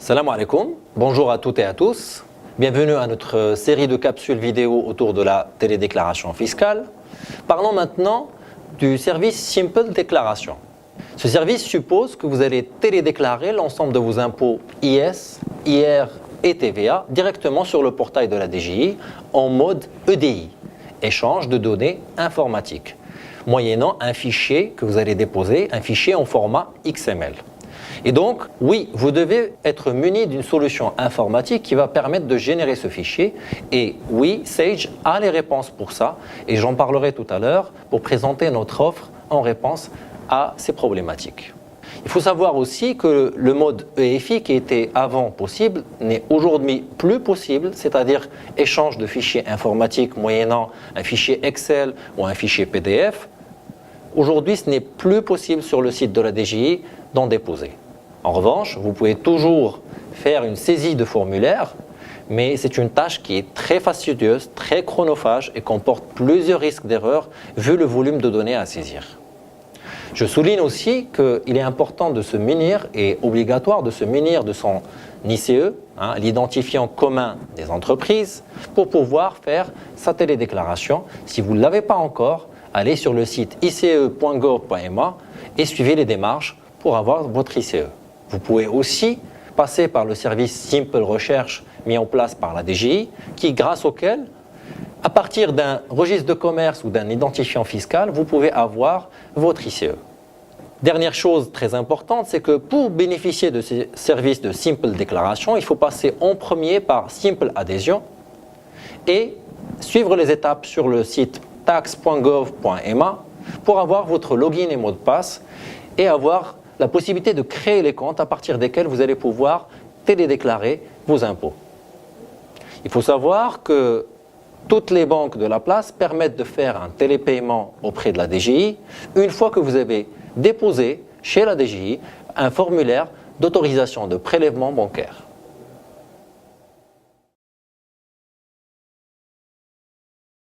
Salam alaikum, bonjour à toutes et à tous. Bienvenue à notre série de capsules vidéo autour de la télédéclaration fiscale. Parlons maintenant du service Simple Déclaration. Ce service suppose que vous allez télédéclarer l'ensemble de vos impôts IS, IR et TVA directement sur le portail de la DGI en mode EDI, échange de données informatiques, moyennant un fichier que vous allez déposer, un fichier en format XML. Et donc, oui, vous devez être muni d'une solution informatique qui va permettre de générer ce fichier. Et oui, Sage a les réponses pour ça. Et j'en parlerai tout à l'heure pour présenter notre offre en réponse à ces problématiques. Il faut savoir aussi que le mode EFI qui était avant possible n'est aujourd'hui plus possible, c'est-à-dire échange de fichiers informatiques moyennant un fichier Excel ou un fichier PDF. Aujourd'hui, ce n'est plus possible sur le site de la DGI d'en déposer. En revanche, vous pouvez toujours faire une saisie de formulaire, mais c'est une tâche qui est très fastidieuse, très chronophage et comporte plusieurs risques d'erreur vu le volume de données à saisir. Je souligne aussi qu'il est important de se munir et obligatoire de se munir de son ICE, l'identifiant commun des entreprises, pour pouvoir faire sa télédéclaration. Si vous ne l'avez pas encore, allez sur le site ice.gov.ma et suivez les démarches pour avoir votre ICE. Vous pouvez aussi passer par le service Simple Recherche mis en place par la DGI, grâce auquel, à partir d'un registre de commerce ou d'un identifiant fiscal, vous pouvez avoir votre ICE. Dernière chose très importante, c'est que pour bénéficier de ces services de Simple Déclaration, il faut passer en premier par Simple Adhésion et suivre les étapes sur le site tax.gov.ma pour avoir votre login et mot de passe et avoir la possibilité de créer les comptes à partir desquels vous allez pouvoir télédéclarer vos impôts. Il faut savoir que toutes les banques de la place permettent de faire un télépaiement auprès de la DGI une fois que vous avez déposé chez la DGI un formulaire d'autorisation de prélèvement bancaire.